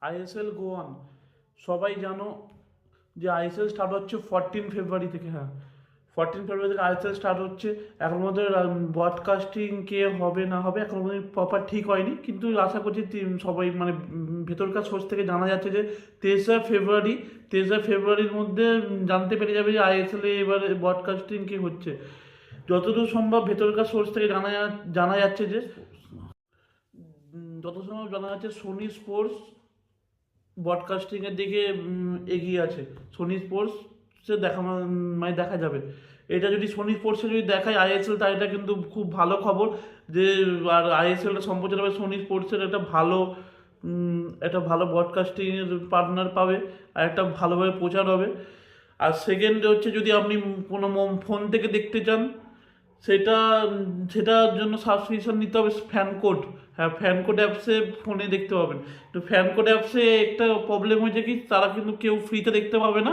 ISL Goan সবাই জানো যে আইএসএল স্টার্ট হচ্ছে 14 ফেব্রুয়ারি থেকে। হ্যাঁ, 14 ফেব্রুয়ারি থেকে আইএসএল স্টার্ট হচ্ছে। এখন মধ্যে ব্রডকাস্টিং কে হবে না হবে এখন মধ্যে প্রপার ঠিক হয়নি, কিন্তু আশা করছি সবাই মানে ভেতরকার সোর্স থেকে জানা যাচ্ছে যে 23শে ফেব্রুয়ারির মধ্যে জানতে পেরে যাবে যে আইএসএল এবারে ব্রডকাস্টিং কি হচ্ছে। যতদূর সম্ভব ভেতরকার সোর্স থেকে জানা যাচ্ছে যে যত সম্ভব জানা যাচ্ছে সোনি স্পোর্টস ব্রডকাস্টিংয়ের দিকে এগিয়ে আছে। সোনি স্পোর্টসে দেখা যাবে। এটা যদি সোনি স্পোর্টসে যদি দেখায় আইএসএল, তাহলে এটা কিন্তু খুব ভালো খবর যে আর আইএসএলটা সম্প্রচার হবে সোনি স্পোর্টসের একটা ভালো ব্রডকাস্টিংয়ের পার্টনার পাবে, আর একটা ভালোভাবে প্রচার হবে। আর সেকেন্ড হচ্ছে, যদি আপনি কোনো ফোন থেকে দেখতে চান সেটা সেটার জন্য সাবস্ক্রিপশন নিতে হবে ফ্যান কোড। হ্যাঁ, ফ্যান কোড অ্যাপসে ফোনে দেখতে পাবেন। তো ফ্যান কোড অ্যাপসে একটা প্রবলেম হয়েছে কি, তারা কিন্তু কেউ ফ্রিতে দেখতে পাবে না।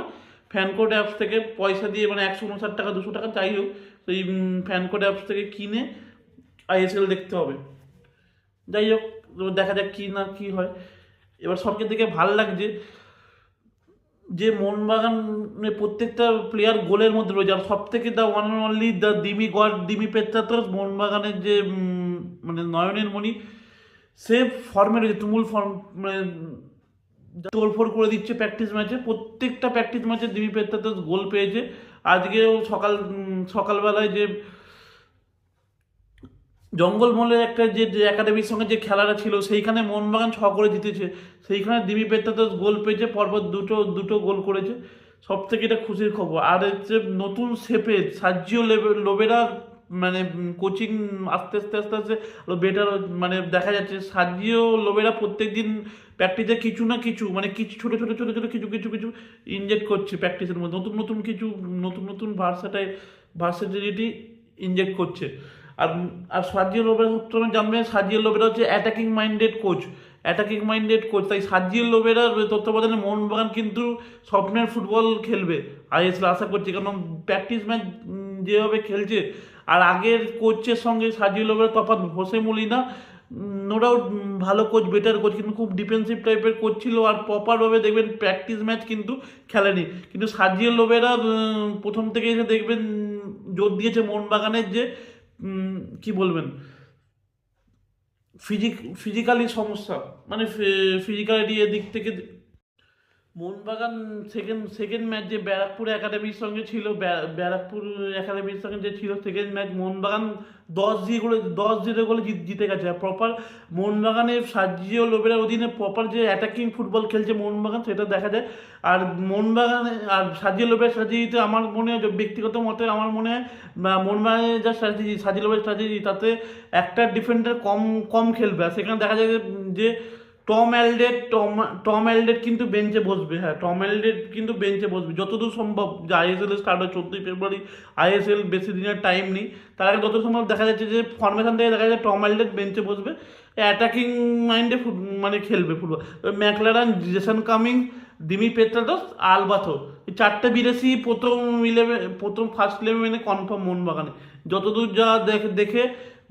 ফ্যান কোড অ্যাপস থেকে পয়সা দিয়ে, মানে 159 টাকা 200 টাকা যাই হোক, তো এই ফ্যান কোড অ্যাপস থেকে কিনে আইএসএল দেখতে হবে। যাই হোক, দেখা যাক কি না কি হয়। এবার সবচেয়ে থেকে ভালো লাগছে যে মোহনবাগানের প্রত্যেকটা প্লেয়ার গোলের মধ্যে রয়েছে। আর সব থেকে the one and only the দিমি god দিমি Petratos, মোহনবাগানের যে মানে নয়নের মণি, সে ফর্মে রয়েছে, তুমুল ফর্ম, মানে তোড়ফোড় করে দিচ্ছে প্র্যাকটিস ম্যাচে। প্রত্যেকটা প্র্যাকটিস ম্যাচে দিমি পেত্রাতস গোল পেয়েছে। আজকেও সকালবেলায় যে জঙ্গলমহলের একটা যে একাডেমির সঙ্গে যে খেলাটা ছিল, সেইখানে মোহনবাগান 6 করে জিতেছে। সেইখানে দিমি পেত্রাতস গোল পেয়েছে, পরপর দুটো গোল করেছে। সব থেকে এটা খুশির খবর। আর হচ্ছে নতুন শেপে সার্জিও লোবেরা, মানে কোচিং আস্তে আস্তে আস্তে আস্তে বেটার, মানে দেখা যাচ্ছে সার্জিও লোবেরা প্রত্যেক দিন প্র্যাকটিসে কিছু না কিছু, মানে কিছু ছোটো ছোটো ছোটো ছোটো কিছু কিছু কিছু ইনজেক্ট করছে প্র্যাকটিসের মধ্যে, নতুন নতুন কিছু নতুন নতুন ভার্সেটিলিটি ইনজেক্ট করছে। আর আর সার্জিও লোবেরা সবসময় জানবেন, সার্জিও লোবেরা হচ্ছে অ্যাটাকিং মাইন্ডেড কোচ। তাই সার্জিও লোবেরার তত্ত্বাবধানে মোহনবাগান কিন্তু স্বপ্নের ফুটবল খেলবে আইএসএল, আশা করছি। কারণ প্র্যাকটিস ম্যাচ যেভাবে খেলছে, আর আগের কোচের সঙ্গে সার্জিও লোবেরা তফাৎ। হোসে মলিনা নো ডাউট ভালো কোচ, বেটার কোচ, কিন্তু খুব ডিফেন্সিভ টাইপের কোচ ছিল, আর প্রপারভাবে দেখবেন প্র্যাকটিস ম্যাচ কিন্তু খেলেনি। কিন্তু সার্জিও লোবেরা প্রথম থেকে এসে দেখবেন জোর দিয়েছে মোহনবাগানের যে কি বলবেন, ফিজিক্যালি সমস্যা, মানে ফিজিক্যালিটি দিক থেকে মোহনবাগান সেকেন্ড ম্যাচ যে ব্যারাকপুর একাডেমির সঙ্গে ছিল, ব্যারাকপুর একাডেমির সঙ্গে যে ছিল সেকেন্ড ম্যাচ, মোহনবাগান 10-0 গোলে জিতে গেছে। প্রপার মোহনবাগানের সার্জিও লোবেরার অধীনে প্রপার যে অ্যাটাকিং ফুটবল খেলছে মোহনবাগান, সেটা দেখা যায়। আর মোহনবাগানে আর সার্জিও লোবেরার স্ট্র্যাটেজিতে আমার মনে হয়, ব্যক্তিগত মতে আমার মনে হয়, মোহনবাগানের যা স্ট্র্যাটেজি, সার্জিও লোবেরার স্ট্র্যাটেজি, তাতে একটা ডিফেন্ডার কম কম খেলবে। আর সেখানে দেখা যায় যে টম অ্যালডেট কিন্তু বেঞ্চে বসবে। হ্যাঁ, টম অ্যালডেট কিন্তু বেঞ্চে বসবে যতদূর সম্ভব। যে আইএসএল স্টার্ট হয় 14 ফেব্রুয়ারি, আইএসএল বেশি দিনের টাইম নেই। তার আগে যত সম্ভব দেখা যাচ্ছে যে ফরমেশন থেকে দেখা যায় টম অ্যালডেট বেঞ্চে বসবে, অ্যাটাকিং মাইন্ডে মানে খেলবে football. Maclaren, Jason Cummings, Dimi Petratos, Alberto, এই 4টে বিদেশি প্রথম ফার্স্ট 11-এ কনফার্ম মোহনবাগানে, যতদূর যা দেখে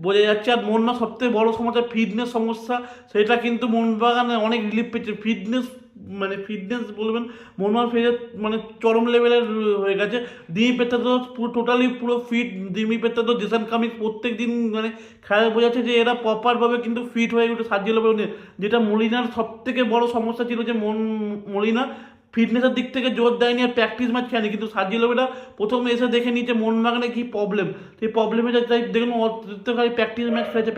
বোঝা যাচ্ছে। আর মোহনবাগান সবথেকে বড় সমস্যা ফিটনেস সমস্যা, সেটা কিন্তু মোহনবাগানে অনেক রিলিফ পেয়েছে। ফিটনেস বলবেন, মোহনবাগান ফিরে মানে চরম লেভেলের হয়ে গেছে। দিমি পেত্রাতস পুরো fit. Dimi Petratos, Jason Cummings প্রত্যেক দিন মানে খেলা বোঝাচ্ছে যে এরা প্রপারভাবে কিন্তু ফিট হয়ে উঠে সার্জিও লোবেরা, যেটা মলিনার সব থেকে বড় সমস্যা ছিল, যে মলিনা ফিটনেসের দিক থেকে জোর দেয়নি আর প্র্যাকটিস ম্যাচ খেলেনি। কিন্তু সার্জিও লোবেরা প্রথমে এসে দেখে নিয়েছে মোহনবাগানে কী প্রবলেম, সেই প্রবলেমে তাই দেখুন অতিরিক্তকারী প্র্যাকটিস ম্যাচ খেলেছে।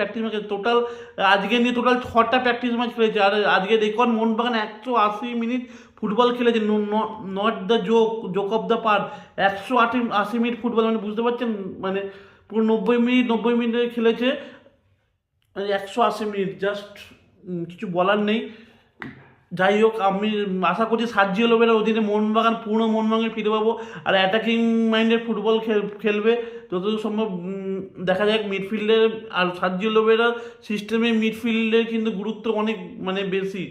আজকে নিয়ে টোটাল 6টা প্র্যাকটিস ম্যাচ খেলেছে। আর আজকে রেকর্ড মোহনবাগান 180 মিনিট ফুটবল খেলেছে, not the joke of the per. 180 minute football, মানে বুঝতে পারছেন, মানে পুরো 90 মিনিটে খেলেছে, 180 মিনিট, জাস্ট কিছু বলার নেই। যাই হোক, আমি আশা করছি সার্জিও লোবেরার অধীনে মোহনবাগান ফিরে পাবো, আর অ্যাটাকিং মাইন্ডের ফুটবল খেলবে যতদূর সম্ভব। দেখা যাক মিডফিল্ডের, আর সার্জিও লোবেরার সিস্টেমে মিডফিল্ডের কিন্তু গুরুত্ব অনেক মানে বেশি।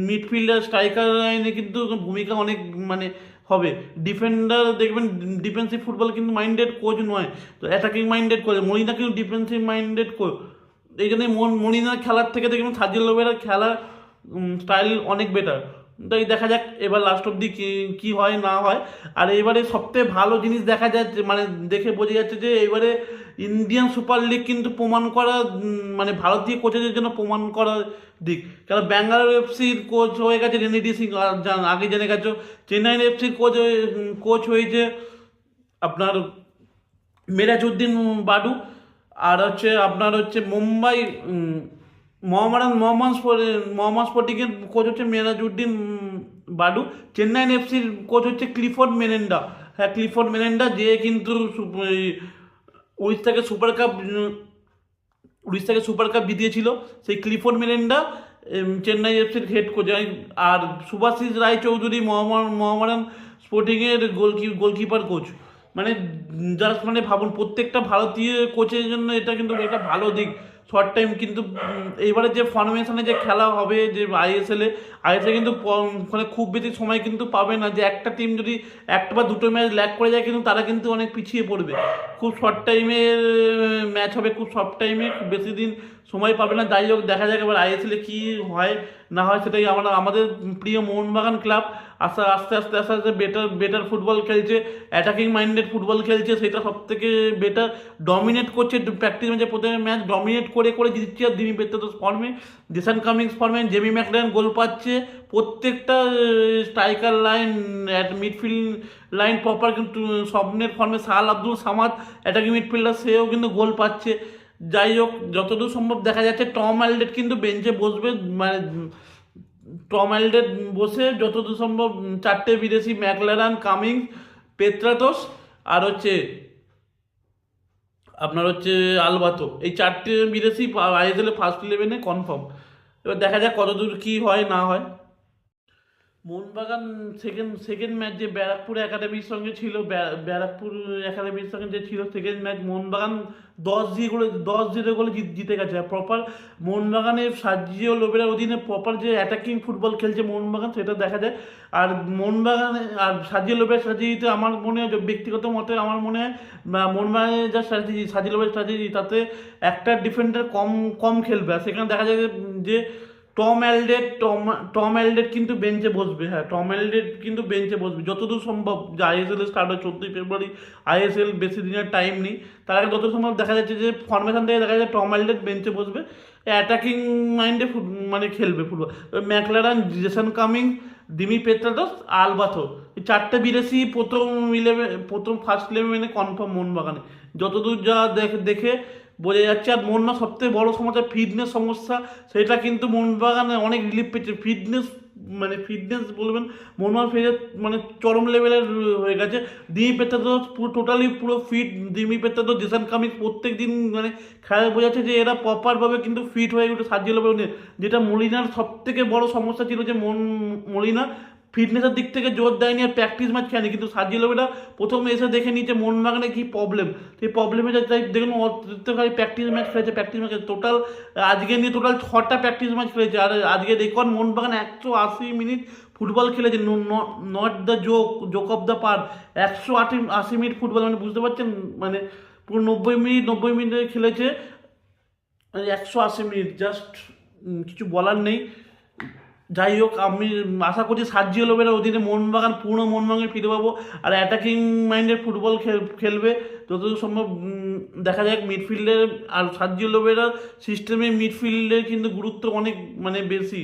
মিডফিল্ডার স্ট্রাইকার লাইনে কিন্তু ভূমিকা অনেক মানে হবে। ডিফেন্ডার দেখবেন, ডিফেন্সিভ ফুটবল কিন্তু মাইন্ডেড কোচ নয়, তো অ্যাটাকিং মাইন্ডেড কোচ। মলিনা কিন্তু ডিফেন্সিভ মাইন্ডেড কোচ। এই জন্যই মলিনার খেলার থেকে দেখবেন সার্জিও লোবেরার খেলা স্টাইল অনেক বেটার। তাই দেখা যাক এবার লাস্ট অব্দি কি হয় না হয়। আর এবারে সবথেকে ভালো জিনিস দেখা যাচ্ছে, মানে দেখে বোঝা যাচ্ছে যে এবারে ইন্ডিয়ান সুপার লিগ কিন্তু প্রমাণ করা, মানে ভারতীয় কোচেদের জন্য প্রমাণ করার দিক। কারণ ব্যাঙ্গালোর এফসির কোচ হয়ে গেছে রেনিডি সিং, আগে জেনে গেছো। চেন্নাই এফসির কোচ হয়েছে আপনার মেরাজউদ্দিন বাডু। আর হচ্ছে আপনার হচ্ছে মুম্বাই মোহাম্মদ স্পোর্টিংয়ের কোচ হচ্ছে মেরাজউদ্দিন বাডু। চেন্নাই এফসির কোচ হচ্ছে ক্লিফোর্ড মেনেন্ডা। হ্যাঁ, ক্লিফোর্ড মেনেন্ডা, যে কিন্তু উড়িষ্যাকে সুপার কাপ জিতিয়েছিল, সেই ক্লিফোর্ড মেনেন্ডা চেন্নাই এফসির হেড কোচ। আর সুভাশিস রায় চৌধুরী মোহামেডান স্পোর্টিংয়ের গোলকিপার কোচ। মানে জাস্ট মানে ভাবুন, প্রত্যেকটা ভারতীয় কোচের জন্য এটা কিন্তু একটা ভালো দিক। শর্ট টাইম কিন্তু এইবারে যে ফরমেশনে যে খেলা হবে, যে আইএসএলে কিন্তু মানে খুব বেশি সময় কিন্তু পাবে না। যে একটা টিম যদি একটা বা দুটো ম্যাচ ল্যাগ করে যায়, কিন্তু তারা কিন্তু অনেক পিছিয়ে পড়বে। খুব শর্ট টাইমের ম্যাচ হবে, খুব শর্ট টাইমে, খুব বেশি দিন সময় পাবে না। যাই হোক, দেখা যাক এবার আইএসএলে কী হয় না হয়। সেটাই আমাদের প্রিয় মোহনবাগান ক্লাব আস্তে আস্তে আস্তে আস্তে আস্তে বেটার ফুটবল খেলছে, অ্যাটাকিং মাইন্ডেড ফুটবল খেলছে, সেটা সব থেকে বেটার। ডমিনেট করছে প্র্যাকটিস ম্যাচে, প্রথমে ম্যাচ ডমিনেট করে জিতছে। আর দিমি পেত্রাতোস ফর্মে, জেসন কামিংস ফর্মে, জেমি ম্যাকলারেন গোল পাচ্ছে। প্রত্যেকটা striker line, midfield line proper কিন্তু স্বপ্নের ফর্মে। সাহাল আব্দুল সামাদ অ্যাটাকিং মিডফিল্ডার, সেও কিন্তু গোল পাচ্ছে। যাই হোক, যতদূর সম্ভব দেখা যাচ্ছে টম অ্যালডেট কিন্তু বেঞ্চে বসবে। মানে টম অ্যালডেট বসে যতদূর সম্ভব চারটে বিদেশি, ম্যাকলারান, কামিংস, পেত্রাতোস আর হচ্ছে আপনার হচ্ছে আলবাতো, এই চারটে বিদেশি আইএসএল ফার্স্ট 11-এ কনফার্ম। এবার দেখা যাক কতদূর কি হয় না হয়। মোহনবাগান সেকেন্ড ম্যাচ যে ব্যারাকপুর একাডেমির সঙ্গে ছিল, ব্যারাকপুর একাডেমির সঙ্গে যে ছিল সেকেন্ড ম্যাচ, মোহনবাগান 10-0 গোলে জিতে গেছে। প্রপার মোহনবাগানের সার্জিও লোবেরার অধীনে প্রপার যে অ্যাটাকিং ফুটবল খেলছে মোহনবাগান, সেটা দেখা যায়। আর মোহনবাগানে আর সার্জিও লোবেরার স্ট্র্যাটেজিতে আমার মনে হয়, ব্যক্তিগত মতে আমার মনে হয়, মোহনবাগানের যা স্ট্র্যাটেজি, সার্জিও লোবেরার স্ট্র্যাটেজি, তাতে একটা ডিফেন্ডার কম খেলবে। আর সেখানে দেখা যায় যে টম অ্যালডেট কিন্তু বেঞ্চে বসবে। হ্যাঁ, টম অ্যালডেট কিন্তু বেঞ্চে বসবে যতদূর সম্ভব। যে আইএসএল স্টার্ট হয় 14ই ফেব্রুয়ারি, আইএসএল বেশি দিনের টাইম নেই। তার আগে যত সম্ভব দেখা যাচ্ছে যে ফরমেশন থেকে দেখা যায় টম অ্যালডেট বেঞ্চে বসবে, অ্যাটাকিং মাইন্ডে মানে খেলবে football. Maclaren, Jason Cummings, Dimi Petratos, Alberto, এই চারটে বিদেশি প্রথম ফার্স্ট 11-এ কনফার্ম মোহনবাগানে, যতদূর যা দেখে বোঝা যাচ্ছে। আর মোহনবাগান সবথেকে বড় সমস্যা ফিটনেস সমস্যা, সেটা কিন্তু মোহনবাগানে অনেক রিলিফ পেয়েছে। ফিটনেস বলবেন, মোহনবাগান ফিরে মানে চরম লেভেলের হয়ে গেছে। দিমি পেত্রাতোস পুরো fit. Dimi Petratos, Jason Cummings প্রত্যেক দিন মানে খেলা বোঝাচ্ছে যে এরা প্রপারভাবে কিন্তু ফিট হয়ে উঠে সার্জিও লোবেরা, যেটা মলিনার সব থেকে বড় সমস্যা ছিল, যে মলিনা ফিটনেসের দিক থেকে জোর দেয়নি আর প্র্যাকটিস ম্যাচ খেলেনি। কিন্তু সার্জিও লোবেরা প্রথমে এসে দেখে নিয়েছে মোহনবাগানে কী প্রবলেম, সেই প্রবলেমে তাই দেখুন অতিরিক্তকারী প্র্যাকটিস ম্যাচ খেলেছে। টোটাল আজকে নিয়ে 6টা প্র্যাকটিস ম্যাচ খেলেছে। আর আজকে রেকর্ড মোহনবাগান 180 মিনিট ফুটবল খেলেছে। Not the joke of the per, 180 minute football, মানে বুঝতে পারছেন, মানে পুরো 90 মিনিটে খেলেছে, 180 মিনিট, জাস্ট কিছু বলার নেই। যাই হোক, আমি আশা করছি সার্জিও লোবেরার অধীনে মোহনবাগান ফিরে পাবো। আর অ্যাটাকিং মাইন্ডেড ফুটবল খেলবে যতদূর সম্ভব। দেখা যাক মিডফিল্ডের, আর সার্জিও লোবেরার সিস্টেমে মিডফিল্ডের কিন্তু গুরুত্ব অনেক মানে বেশি।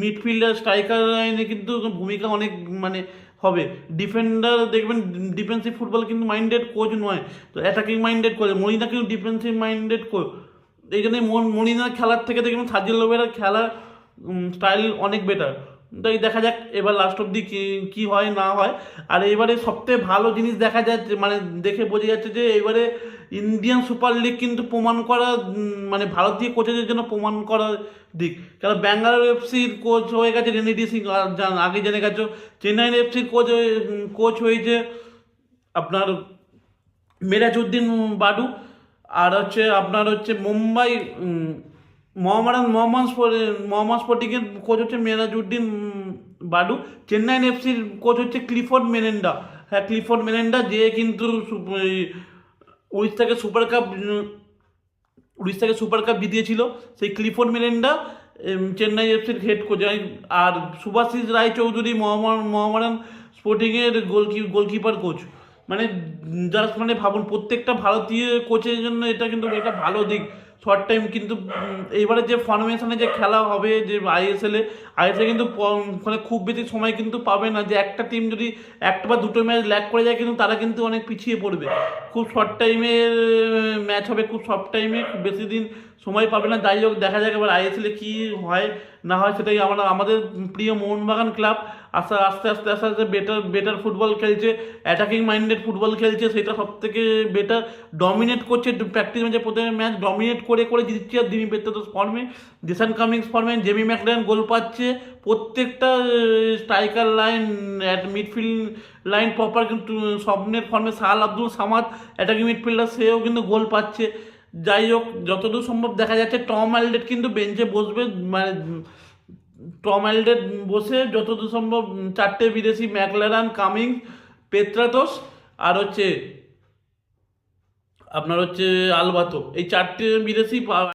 মিডফিল্ডার স্ট্রাইকার লাইনে কিন্তু ভূমিকা অনেক মানে হবে। ডিফেন্ডার দেখবেন, ডিফেন্সিভ ফুটবল কিন্তু মাইন্ডেড কোচ নয়, তো অ্যাটাকিং মাইন্ডেড কোচ। মলিনা কিন্তু ডিফেন্সিভ মাইন্ডেড কোচ। এই জন্য মলিনার খেলার থেকে দেখবেন সার্জিও লোবেরার খেলার স্টাইল অনেক বেটার। তাই দেখা যাক এবার লাস্ট অব্দি কি হয় না হয়। আর এবারে সবথেকে ভালো জিনিস দেখা যাচ্ছে, মানে দেখে বোঝা যাচ্ছে যে এবারে ইন্ডিয়ান সুপার লিগ কিন্তু প্রমাণ করা, মানে ভারতীয় কোচেদের জন্য প্রমাণ করার দিক। কারণ ব্যাঙ্গালোর এফসির কোচ হয়ে গেছে রেনিডি সিং, আগে জেনে গেছো। চেন্নাই এফসির কোচ হয়েছে আপনার মেরাজউদ্দিন বাডু। আর হচ্ছে আপনার হচ্ছে মুম্বাই মোহাম্মদ স্পোর্টিংয়ের কোচ হচ্ছে মেরাজউদ্দিন বাডু। চেন্নাই এফসির কোচ হচ্ছে ক্লিফোর্ড মেনেন্ডা। হ্যাঁ, ক্লিফোর্ড মেনেন্ডা, যে কিন্তু উড়িষ্যাকে সুপার কাপ জিতিয়েছিল, সেই ক্লিফোর্ড মেনেন্ডা চেন্নাই এফসির হেড কোচ। আর সুভাশিস রায়চৌধুরী মোহামেডান স্পোর্টিংয়ের গোলকিপার কোচ। মানে যারা মানে ভাবুন, প্রত্যেকটা ভারতীয় কোচের জন্য এটা কিন্তু একটা ভালো দিক। শর্ট টাইম কিন্তু এইবারে যে ফরমেশনে যে খেলা হবে যে আইএসএলে কিন্তু মানে খুব বেশি সময় কিন্তু পাবে না, যে একটা টিম যদি একটা বা দুটো ম্যাচ ল্যাগ করে যায় কিন্তু তারা কিন্তু অনেক পিছিয়ে পড়বে। খুব শর্ট টাইমের ম্যাচ হবে, খুব শর্ট টাইমে, খুব বেশি দিন সময় পাবে না। যাই হোক, দেখা যাক এবার আইএসএলে কী হয় না হয়, সেটাই আমাদের প্রিয় মোহনবাগান ক্লাব আস্তে আস্তে আস্তে আস্তে আস্তে বেটার ফুটবল খেলছে, অ্যাটাকিং মাইন্ডেড ফুটবল খেলছে, সেটা সব থেকে বেটার। ডমিনেট করছে প্র্যাকটিস ম্যাচে, প্রথমে ম্যাচ ডমিনেট করে করে জিতছে। আর দিমি পেত্রাতোস ফর্মে, জেসন কামিংস ফর্মে, জেমি ম্যাকলারেন গোল পাচ্ছে, প্রত্যেকটা striker line, midfield line proper কিন্তু স্বপ্নের ফর্মে। সাল আব্দুল সামাদ অ্যাটাকিং মিডফিল্ডার, সেও কিন্তু গোল পাচ্ছে। যাই হোক, যতদূর সম্ভব দেখা যাচ্ছে টম অ্যালডেট কিন্তু বেঞ্চে বসবে। মানে টম অ্যালডেট বসে যতদূর সম্ভব চারটে বিদেশি, ম্যাকলারান, কামিংস, পেত্রাতোস আর আপনার আলবাতো, এই চারটে বিদেশি